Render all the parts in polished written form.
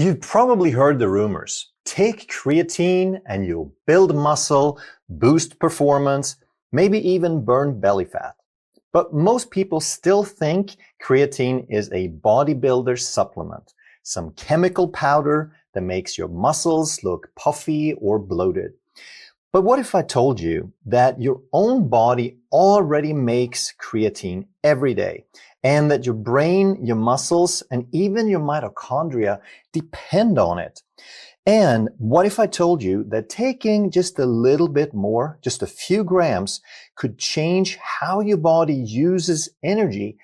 You've probably heard the rumors. Take creatine and you'll build muscle, boost performance, maybe even burn belly fat. But most people still think creatine is a bodybuilder's supplement, some chemical powder that makes your muscles look puffy or bloated. But what if I told you that your own body already makes creatine every day, and that your brain, your muscles, and even your mitochondria depend on it? And what if I told you that taking just a little bit more, just a few grams, could change how your body uses energy,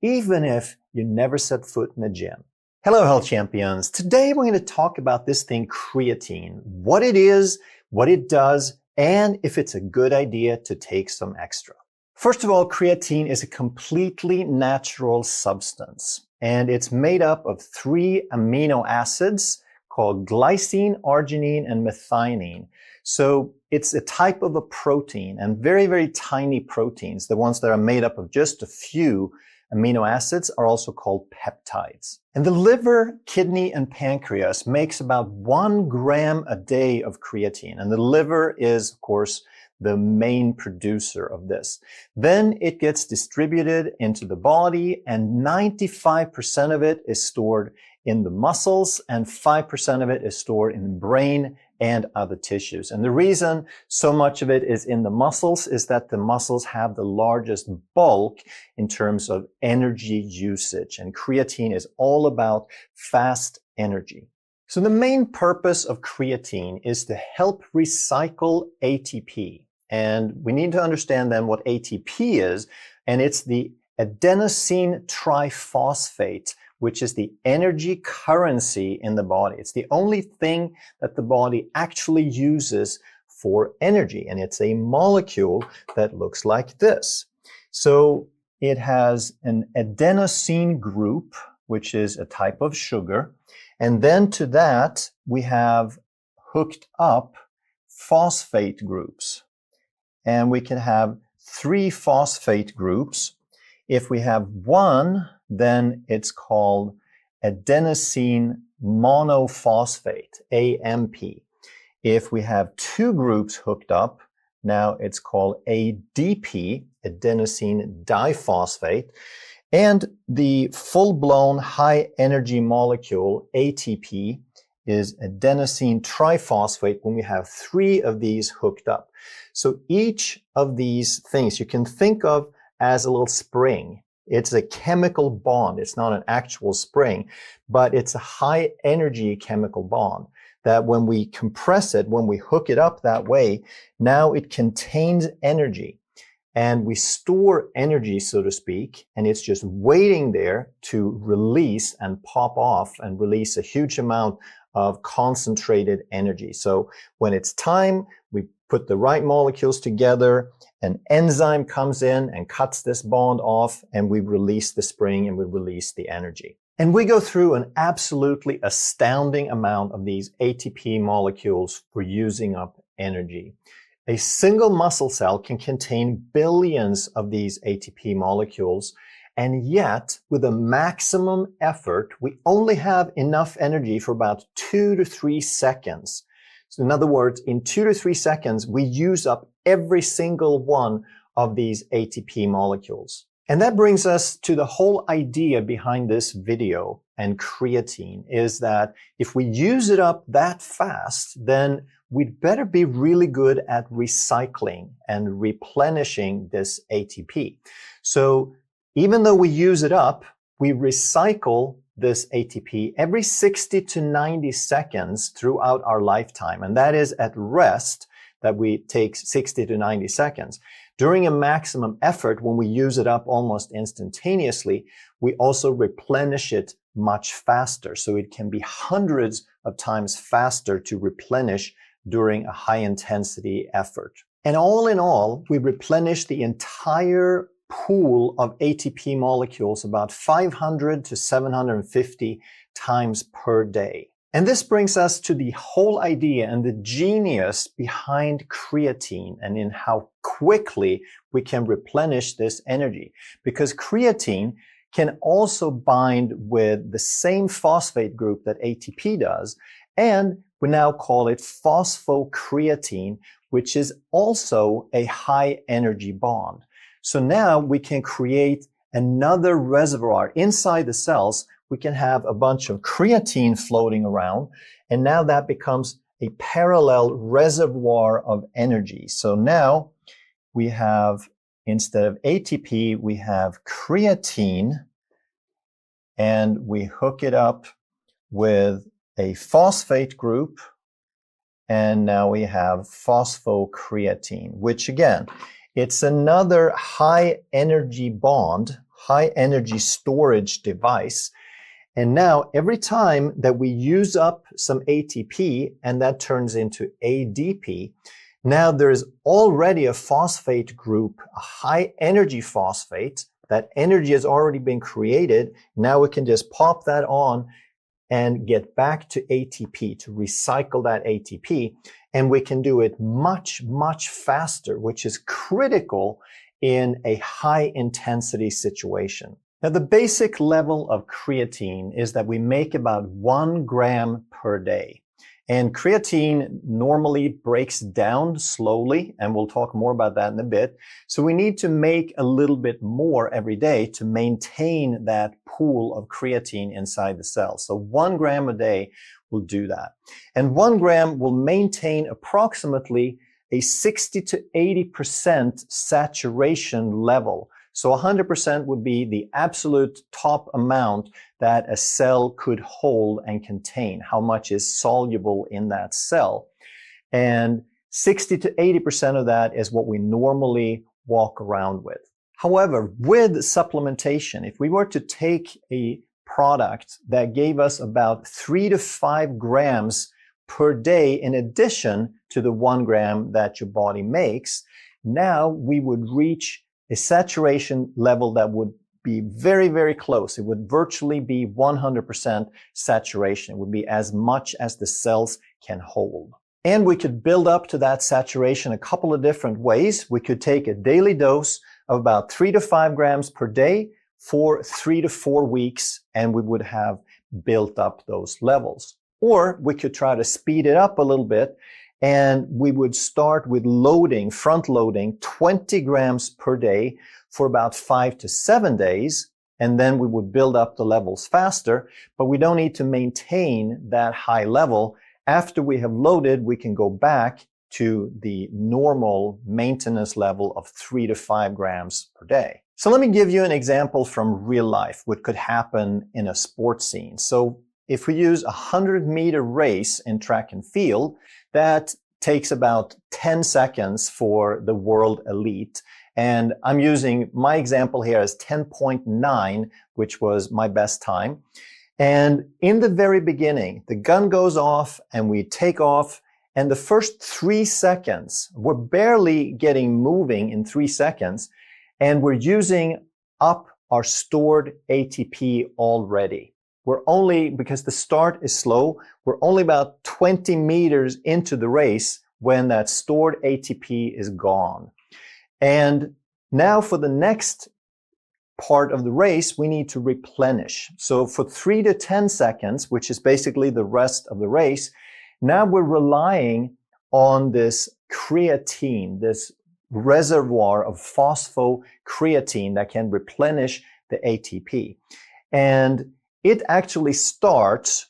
even if you never set foot in a gym? Hello, health champions. Today we're going to talk about this thing, creatine, what it is, what it does, and if it's a good idea to take some extra. First of all, creatine is a completely natural substance, and it's made up of 3 amino acids called glycine, arginine, and methionine. So it's a type of a protein, and very, very tiny proteins, the ones that are made up of just a few amino acids, are also called peptides. And the liver, kidney, and pancreas makes about 1 gram a day of creatine. And the liver is, of course, the main producer of this. Then it gets distributed into the body, and 95% of it is stored in the muscles, and 5% of it is stored in the brain and other tissues. And the reason so much of it is in the muscles is that the muscles have the largest bulk in terms of energy usage. And creatine is all about fast energy. So the main purpose of creatine is to help recycle ATP. And we need to understand then what ATP is, and it's the adenosine triphosphate, which is the energy currency in the body. It's the only thing that the body actually uses for energy, and it's a molecule that looks like this. So it has an adenosine group, which is a type of sugar, and then to that we have hooked up phosphate groups. And we can have 3 phosphate groups. If we have 1, then it's called adenosine monophosphate, AMP. If we have 2 groups hooked up, now it's called ADP, adenosine diphosphate. And the full-blown high-energy molecule, ATP, is adenosine triphosphate when we have 3 of these hooked up. So each of these things you can think of as a little spring. It's a chemical bond. It's not an actual spring, but it's a high energy chemical bond that when we compress it, when we hook it up that way, now it contains energy. And we store energy, so to speak, and it's just waiting there to release and pop off and release a huge amount of concentrated energy. So when it's time, we put the right molecules together, an enzyme comes in and cuts this bond off, and we release the spring and we release the energy. And we go through an absolutely astounding amount of these ATP molecules for using up energy. A single muscle cell can contain billions of these ATP molecules, and yet with a maximum effort, we only have enough energy for about 2 to 3 seconds. So in other words, in 2 to 3 seconds, we use up every single one of these ATP molecules. And that brings us to the whole idea behind this video and creatine is that if we use it up that fast, then we'd better be really good at recycling and replenishing this ATP. So even though we use it up, we recycle this ATP every 60 to 90 seconds throughout our lifetime. And that is at rest that we take 60 to 90 seconds. During a maximum effort, when we use it up almost instantaneously, we also replenish it much faster. So it can be hundreds of times faster to replenish during a high intensity effort. And all in all, we replenish the entire pool of ATP molecules about 500 to 750 times per day. And this brings us to the whole idea and the genius behind creatine and in how quickly we can replenish this energy. Because creatine can also bind with the same phosphate group that ATP does, and we now call it phosphocreatine, which is also a high energy bond. So now we can create another reservoir inside the cells. We can have a bunch of creatine floating around, and now that becomes a parallel reservoir of energy. So now we have, instead of ATP, we have creatine, and we hook it up with a phosphate group, and now we have phosphocreatine, which again, it's another high energy bond, high energy storage device. And now every time that we use up some ATP and that turns into ADP, now there's already a phosphate group, a high energy phosphate. That energy has already been created. Now we can just pop that on and get back to ATP, to recycle that ATP. And we can do it much, much faster, which is critical in a high intensity situation. Now, the basic level of creatine is that we make about 1 gram per day. And creatine normally breaks down slowly, and we'll talk more about that in a bit. So we need to make a little bit more every day to maintain that pool of creatine inside the cell. So 1 gram a day will do that. And 1 gram will maintain approximately a 60 to 80% saturation level. So 100% would be the absolute top amount that a cell could hold and contain, how much is soluble in that cell. And 60 to 80% of that is what we normally walk around with. However, with supplementation, if we were to take a product that gave us about 3 to 5 grams per day in addition to the 1 gram that your body makes, now we would reach a saturation level that would be very, very close. It would virtually be 100% saturation. It would be as much as the cells can hold. And we could build up to that saturation a couple of different ways. We could take a daily dose of about 3 to 5 grams per day for 3 to 4 weeks, and we would have built up those levels. Or we could try to speed it up a little bit, and we would start with loading, front loading 20 grams per day for about 5 to 7 days. And then we would build up the levels faster, but we don't need to maintain that high level. After we have loaded, we can go back to the normal maintenance level of 3 to 5 grams per day. So let me give you an example from real life, what could happen in a sports scene. So if we use a 100-meter race in track and field, that takes about 10 seconds for the world elite. And I'm using my example here as 10.9, which was my best time. And in the very beginning, the gun goes off and we take off. And the first 3 seconds, we're barely getting moving in 3 seconds. And we're using up our stored ATP already. We're only, because the start is slow, we're only about 20 meters into the race when that stored ATP is gone. And now for the next part of the race, we need to replenish. So for 3 to 10 seconds, which is basically the rest of the race, now we're relying on this creatine, this reservoir of phosphocreatine that can replenish the ATP. And it actually starts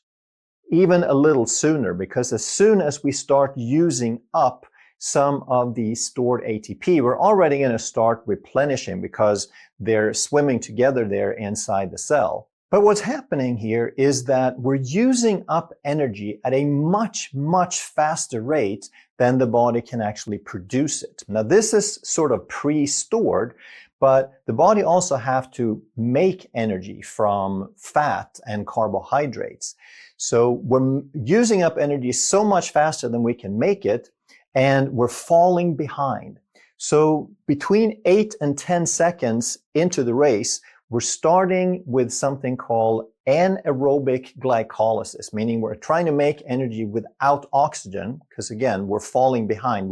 even a little sooner, because as soon as we start using up some of the stored ATP, we're already going to start replenishing because they're swimming together there inside the cell. But what's happening here is that we're using up energy at a much, much faster rate than the body can actually produce it. Now, this is sort of pre-stored, but the body also have to make energy from fat and carbohydrates. So we're using up energy so much faster than we can make it, and we're falling behind. So between 8 and 10 seconds into the race, we're starting with something called anaerobic glycolysis, meaning we're trying to make energy without oxygen, because again, we're falling behind.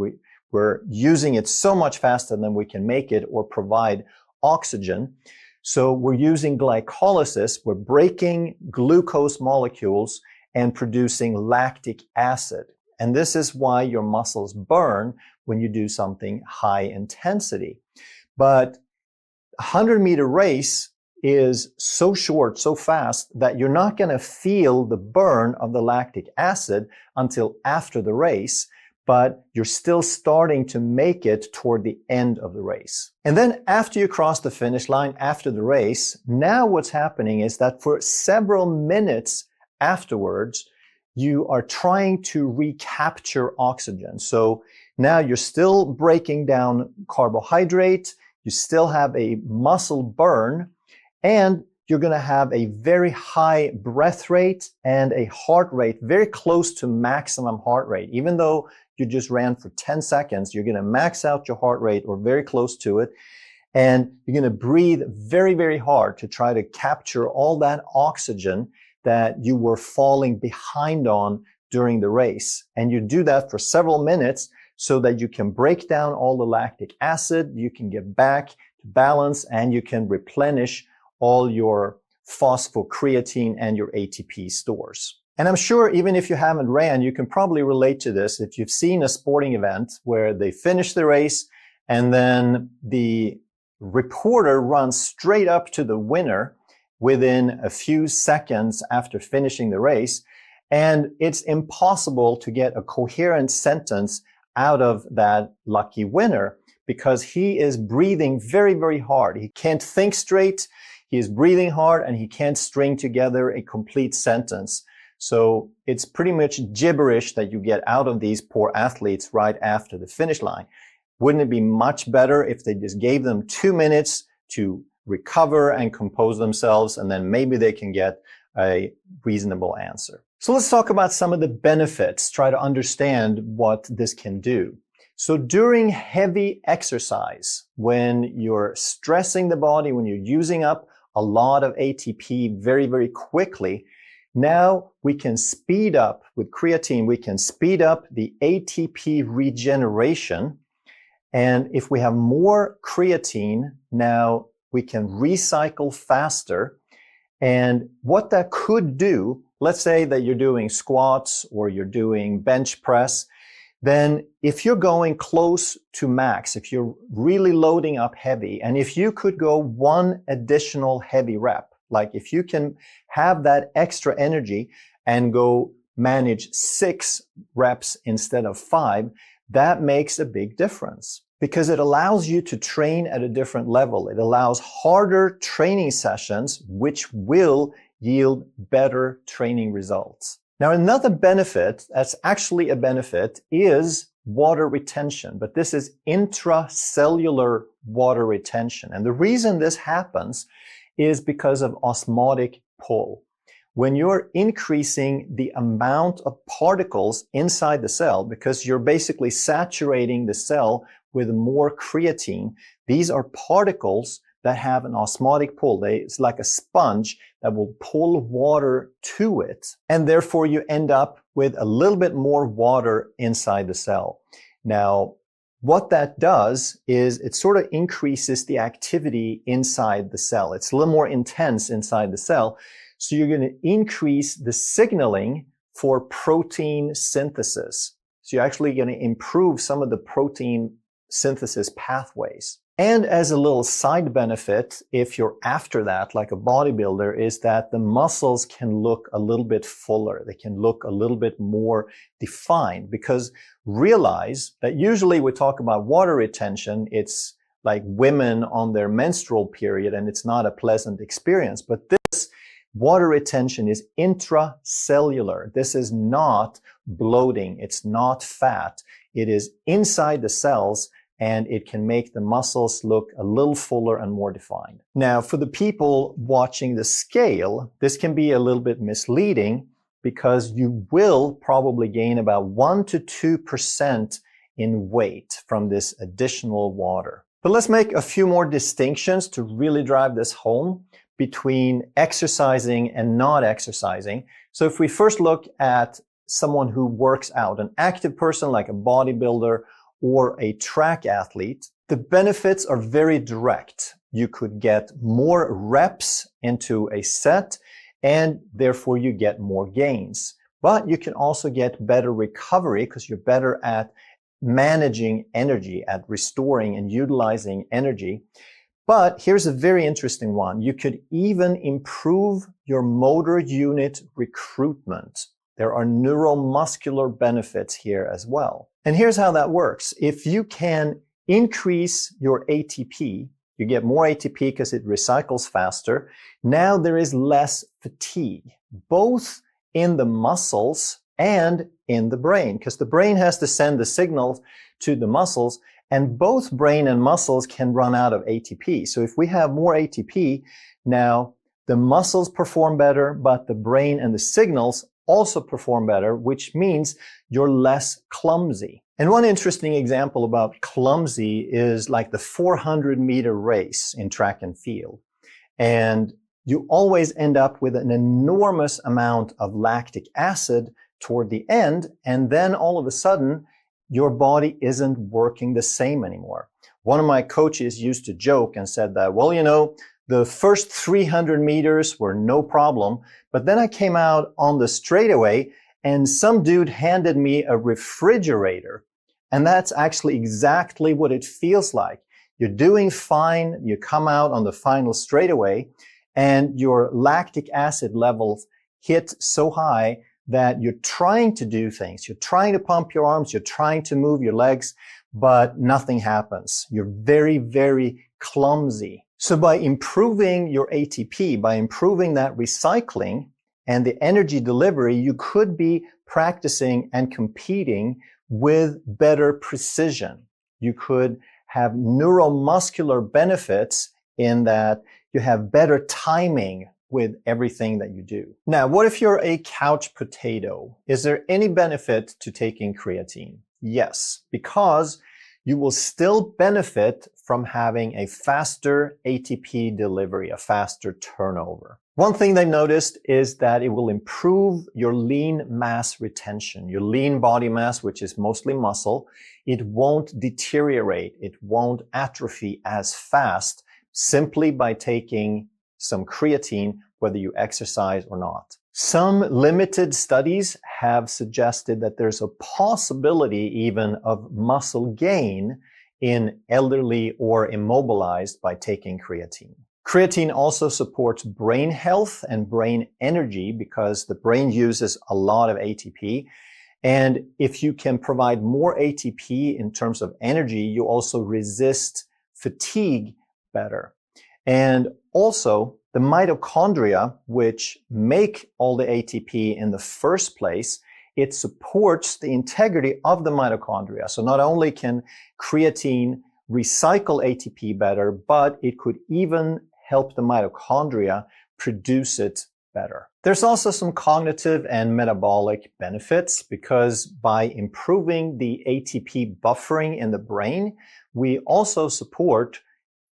We're using it so much faster than we can make it or provide oxygen. So we're using glycolysis, we're breaking glucose molecules and producing lactic acid. And this is why your muscles burn when you do something high intensity. But a 100-meter race is so short, so fast, that you're not going to feel the burn of the lactic acid until after the race, but you're still starting to make it toward the end of the race. And then after you cross the finish line, after the race, now what's happening is that for several minutes afterwards, you are trying to recapture oxygen. So now you're still breaking down carbohydrate, you still have a muscle burn, and you're going to have a very high breath rate and a heart rate very close to maximum heart rate. Even though you just ran for 10 seconds, you're going to max out your heart rate or very close to it. And you're going to breathe very, very hard to try to capture all that oxygen that you were falling behind on during the race. And you do that for several minutes so that you can break down all the lactic acid, you can get back to balance, and you can replenish all your phosphocreatine and your ATP stores. And I'm sure even if you haven't ran, you can probably relate to this if you've seen a sporting event where they finish the race and then the reporter runs straight up to the winner within a few seconds after finishing the race. And it's impossible to get a coherent sentence out of that lucky winner because he is breathing very, very hard. He can't think straight. He is breathing hard and he can't string together a complete sentence. So it's pretty much gibberish that you get out of these poor athletes right after the finish line. Wouldn't it be much better if they just gave them 2 minutes to recover and compose themselves, and then maybe they can get a reasonable answer? So let's talk about some of the benefits, try to understand what this can do. So during heavy exercise, when you're stressing the body, when you're using up a lot of ATP very, very quickly, now we can speed up, with creatine, we can speed up the ATP regeneration. And if we have more creatine, now we can recycle faster. And what that could do, let's say that you're doing squats or you're doing bench press, then if you're going close to max, if you're really loading up heavy, and if you could go one additional heavy rep, like if you can have that extra energy and go manage 6 reps instead of 5, that makes a big difference because it allows you to train at a different level. It allows harder training sessions, which will yield better training results. Now, another benefit, that's actually a benefit, is water retention, but this is intracellular water retention. And the reason this happens is because of osmotic pull. When you're increasing the amount of particles inside the cell, because you're basically saturating the cell with more creatine, these are particles that have an osmotic pull. It's like a sponge that will pull water to it, and therefore you end up with a little bit more water inside the cell. Now, what that does is it sort of increases the activity inside the cell. It's a little more intense inside the cell. So you're going to increase the signaling for protein synthesis. So you're actually going to improve some of the protein synthesis pathways. And as a little side benefit, if you're after that, like a bodybuilder, is that the muscles can look a little bit fuller. They can look a little bit more defined, because realize that usually we talk about water retention. It's like women on their menstrual period, and it's not a pleasant experience. But this water retention is intracellular. This is not bloating. It's not fat. It is inside the cells, and it can make the muscles look a little fuller and more defined. Now, for the people watching the scale, this can be a little bit misleading because you will probably gain about 1 to 2% in weight from this additional water. But let's make a few more distinctions to really drive this home between exercising and not exercising. So if we first look at someone who works out, an active person like a bodybuilder or a track athlete, the benefits are very direct. you could get more reps into a set, and therefore you get more gains. But you can also get better recovery because you're better at managing energy, at restoring and utilizing energy. But here's a very interesting one. You could even improve your motor unit recruitment. There are neuromuscular benefits here as well. And here's how that works. If you can increase your ATP, you get more ATP because it recycles faster. Now there is less fatigue, both in the muscles and in the brain, because the brain has to send the signals to the muscles, and both brain and muscles can run out of ATP. So if we have more ATP, now the muscles perform better, but the brain and the signals also perform better, which means you're less clumsy. And one interesting example about clumsy is like the 400-meter race in track and field. And you always end up with an enormous amount of lactic acid toward the end, and then all of a sudden, your body isn't working the same anymore. One of my coaches used to joke and said that, well, you know, the first 300 meters were no problem, but then I came out on the straightaway and some dude handed me a refrigerator. And that's actually exactly what it feels like. You're doing fine, you come out on the final straightaway, and your lactic acid levels hit so high that you're trying to do things. You're trying to pump your arms, you're trying to move your legs, but nothing happens. You're very, very clumsy. So by improving your ATP, by improving that recycling and the energy delivery, you could be practicing and competing with better precision. You could have neuromuscular benefits in that you have better timing with everything that you do. Now, what if you're a couch potato? Is there any benefit to taking creatine? Yes, because you will still benefit from having a faster ATP delivery, a faster turnover. One thing they noticed is that it will improve your lean mass retention, your lean body mass, which is mostly muscle. It won't deteriorate, it won't atrophy as fast simply by taking some creatine, whether you exercise or not. Some limited studies have suggested that there's a possibility even of muscle gain in elderly or immobilized by taking creatine. Creatine also supports brain health and brain energy because the brain uses a lot of ATP. And if you can provide more ATP in terms of energy, you also resist fatigue better. And also, the mitochondria, which make all the ATP in the first place, it supports the integrity of the mitochondria. So not only can creatine recycle ATP better, but it could even help the mitochondria produce it better. There's also some cognitive and metabolic benefits because by improving the ATP buffering in the brain, we also support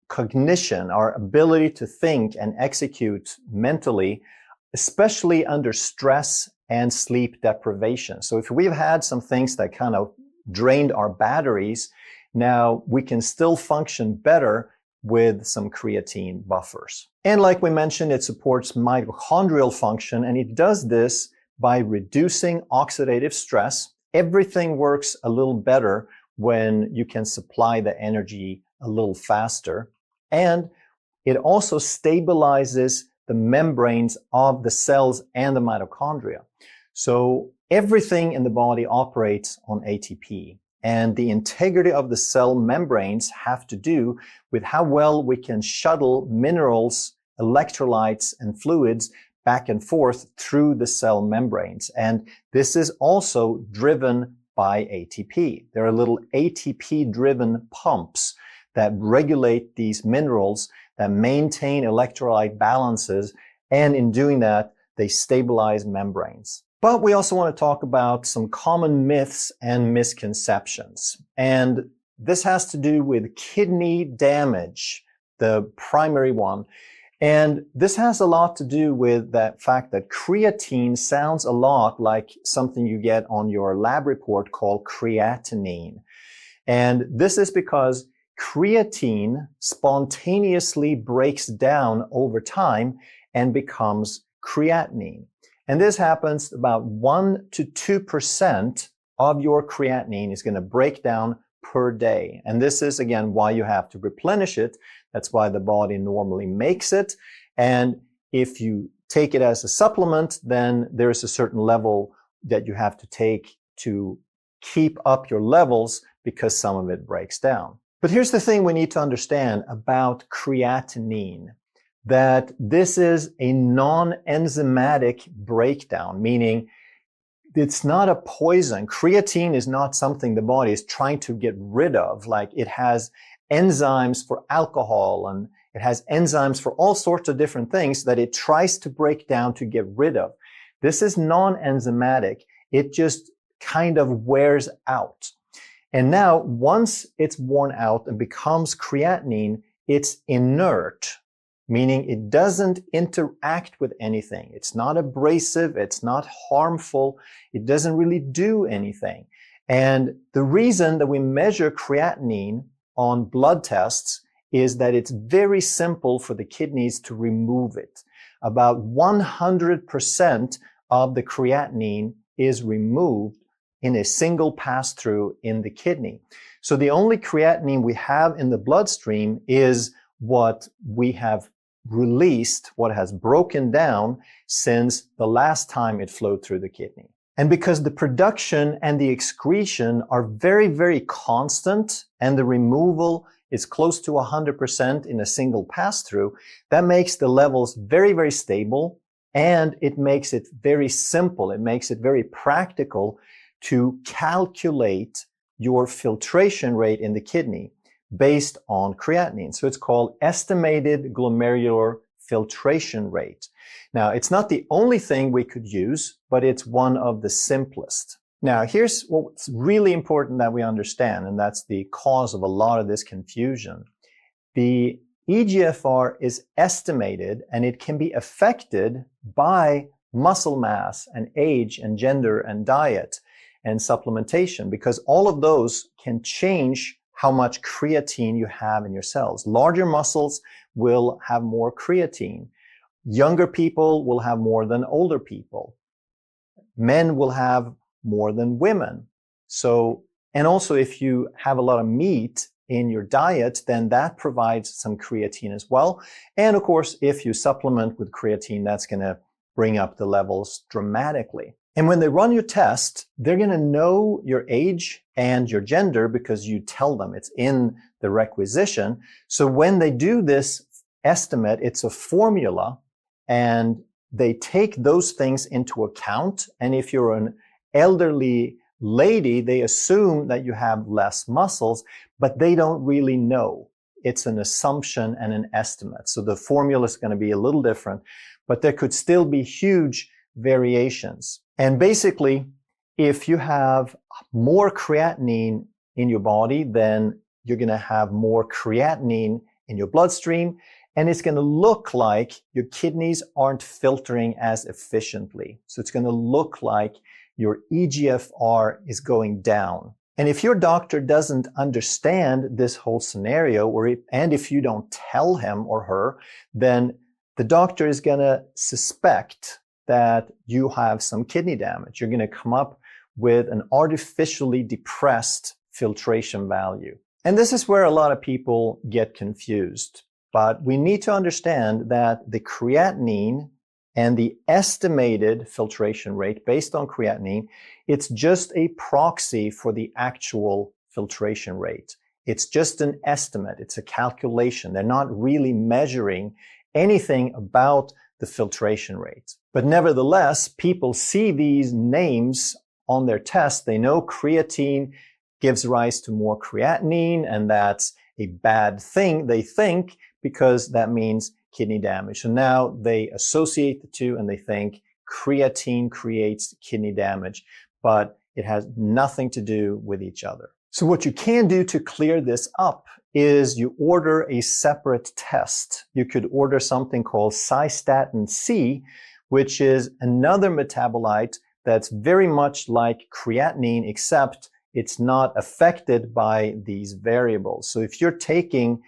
cognition, our ability to think and execute mentally, especially under stress and sleep deprivation. So if we've had some things that kind of drained our batteries, now we can still function better with some creatine buffers. And like we mentioned, it supports mitochondrial function, and it does this by reducing oxidative stress. Everything works a little better when you can supply the energy a little faster. And it also stabilizes the membranes of the cells and the mitochondria. So everything in the body operates on ATP. And the integrity of the cell membranes have to do with how well we can shuttle minerals, electrolytes, and fluids back and forth through the cell membranes. And this is also driven by ATP. There are little ATP-driven pumps that regulate these minerals, that maintain electrolyte balances, and in doing that, they stabilize membranes. But we also want to talk about some common myths and misconceptions. And this has to do with kidney damage, the primary one. And this has a lot to do with that fact that creatine sounds a lot like something you get on your lab report called creatinine. And this is because creatine spontaneously breaks down over time and becomes creatinine. And this happens about 1 to 2% of your creatinine is going to break down per day. And this is, again, why you have to replenish it. That's why the body normally makes it. And if you take it as a supplement, then there's a certain level that you have to take to keep up your levels because some of it breaks down. But here's the thing we need to understand about creatinine, that this is a non-enzymatic breakdown, meaning it's not a poison. Creatine is not something the body is trying to get rid of. Like, it has enzymes for alcohol and it has enzymes for all sorts of different things that it tries to break down to get rid of. This is non-enzymatic. It just kind of wears out. And now, once it's worn out and becomes creatinine, it's inert, meaning it doesn't interact with anything. It's not abrasive. It's not harmful. It doesn't really do anything. And the reason that we measure creatinine on blood tests is that it's very simple for the kidneys to remove it. About 100% of the creatinine is removed in a single pass-through in the kidney. So the only creatinine we have in the bloodstream is what we have released, what has broken down since the last time it flowed through the kidney. And because the production and the excretion are very, very constant and the removal is close to 100% in a single pass-through, that makes the levels very, very stable, and it makes it very simple. It makes it very practical to calculate your filtration rate in the kidney based on creatinine. So it's called estimated glomerular filtration rate. Now, it's not the only thing we could use, but it's one of the simplest. Now, here's what's really important that we understand, and that's the cause of a lot of this confusion. The eGFR is estimated, and it can be affected by muscle mass and age and gender and diet and supplementation, because all of those can change how much creatine you have in your cells. Larger muscles will have more creatine. Younger people will have more than older people. Men will have more than women. So, and also if you have a lot of meat in your diet, then that provides some creatine as well. And of course, if you supplement with creatine, that's going to bring up the levels dramatically. And when they run your test, they're going to know your age and your gender because you tell them it's in the requisition. So when they do this estimate, it's a formula, and they take those things into account. And if you're an elderly lady, they assume that you have less muscles, but they don't really know. It's an assumption and an estimate. So the formula is going to be a little different, but there could still be huge variations. And basically, if you have more creatinine in your body, then you're going to have more creatinine in your bloodstream, and it's going to look like your kidneys aren't filtering as efficiently. So it's going to look like your eGFR is going down. And if your doctor doesn't understand this whole scenario, and if you don't tell him or her, then the doctor is going to suspect that you have some kidney damage. You're going to come up with an artificially depressed filtration value. And this is where a lot of people get confused. But we need to understand that the creatinine and the estimated filtration rate based on creatinine, it's just a proxy for the actual filtration rate. It's just an estimate. It's a calculation. They're not really measuring anything about the filtration rate. But nevertheless, people see these names on their test. They know creatine gives rise to more creatinine, and that's a bad thing, they think, because that means kidney damage. So now they associate the two and they think creatine creates kidney damage, but it has nothing to do with each other. So what you can do to clear this up is you order a separate test. You could order something called cystatin C, which is another metabolite that's very much like creatinine, except it's not affected by these variables. So if you're taking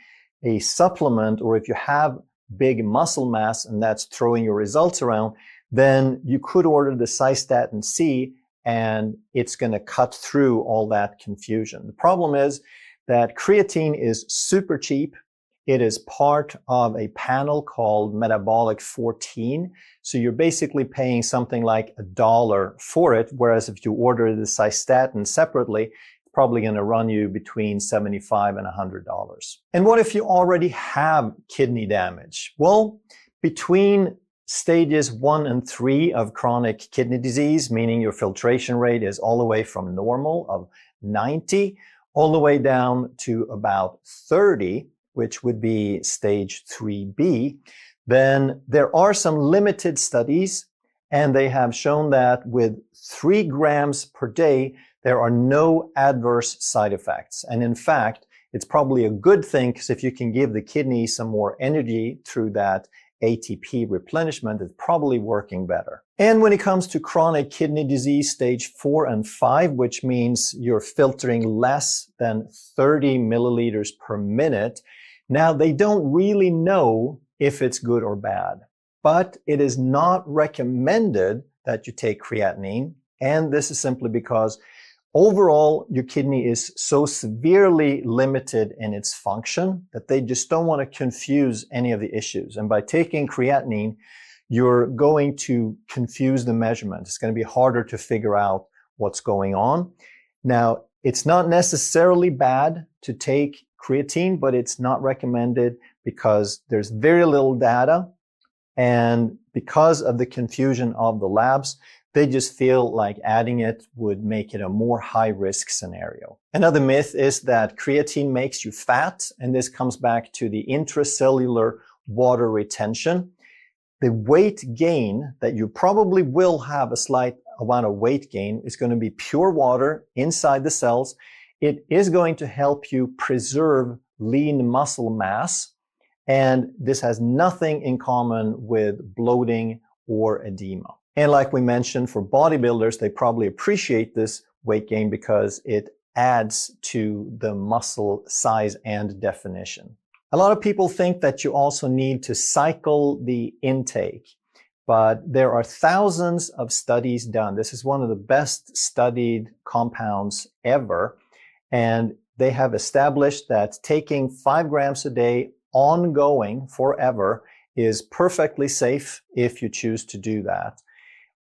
a supplement, or if you have big muscle mass and that's throwing your results around, then you could order the cystatin C and it's going to cut through all that confusion. The problem is that creatine is super cheap. It is part of a panel called Metabolic 14. So you're basically paying something like $1 for it, whereas if you order the cystatin separately, it's probably going to run you between $75 and $100. And what if you already have kidney damage? Well, between stages 1 and 3 of chronic kidney disease, meaning your filtration rate is all the way from normal of 90, all the way down to about 30, which would be stage 3B, then there are some limited studies, and they have shown that with 3 grams per day, there are no adverse side effects. And in fact, it's probably a good thing, because if you can give the kidney some more energy through that ATP replenishment, it's probably working better. And when it comes to chronic kidney disease stage 4 and 5, which means you're filtering less than 30 milliliters per minute, now they don't really know if it's good or bad, but it is not recommended that you take creatinine. And this is simply because overall, your kidney is so severely limited in its function that they just don't want to confuse any of the issues. And by taking creatinine, you're going to confuse the measurement. It's going to be harder to figure out what's going on. Now, it's not necessarily bad to take creatine, but it's not recommended because there's very little data. And because of the confusion of the labs, they just feel like adding it would make it a more high-risk scenario. Another myth is that creatine makes you fat, and this comes back to the intracellular water retention. The weight gain that you probably will have, a slight amount of weight gain, is going to be pure water inside the cells. It is going to help you preserve lean muscle mass, and this has nothing in common with bloating or edema. And like we mentioned, for bodybuilders, they probably appreciate this weight gain because it adds to the muscle size and definition. A lot of people think that you also need to cycle the intake, but there are thousands of studies done. This is one of the best studied compounds ever. And they have established that taking 5 grams a day ongoing forever is perfectly safe if you choose to do that.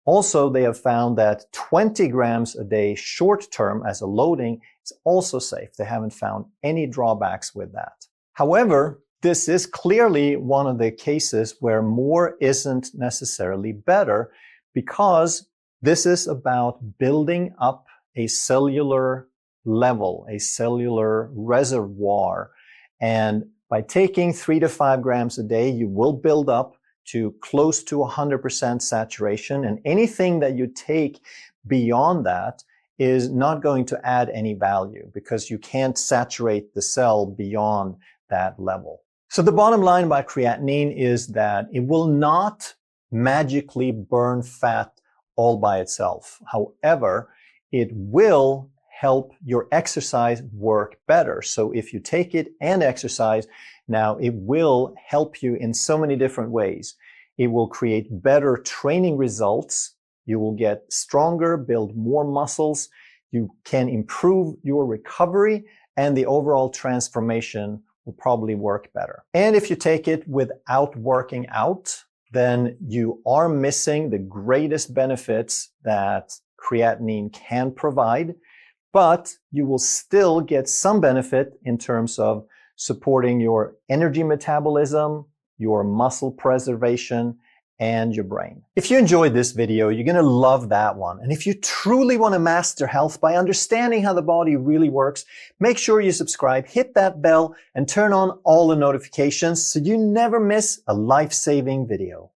Also, they have found that 20 grams a day short term as a loading is also safe. They haven't found any drawbacks with that. However, this is clearly one of the cases where more isn't necessarily better, because this is about building up a cellular level, a cellular reservoir. And by taking 3 to 5 grams a day, you will build up to close to 100% saturation. And anything that you take beyond that is not going to add any value, because you can't saturate the cell beyond that level. So the bottom line about creatinine is that it will not magically burn fat all by itself. However, it will help your exercise work better. So if you take it and exercise, now it will help you in so many different ways. It will create better training results. You will get stronger, build more muscles. You can improve your recovery, and the overall transformation will probably work better. And if you take it without working out, then you are missing the greatest benefits that creatinine can provide, but you will still get some benefit in terms of supporting your energy metabolism, your muscle preservation, and your brain. If you enjoyed this video, you're going to love that one. And if you truly want to master health by understanding how the body really works, make sure you subscribe, hit that bell, and turn on all the notifications so you never miss a life-saving video.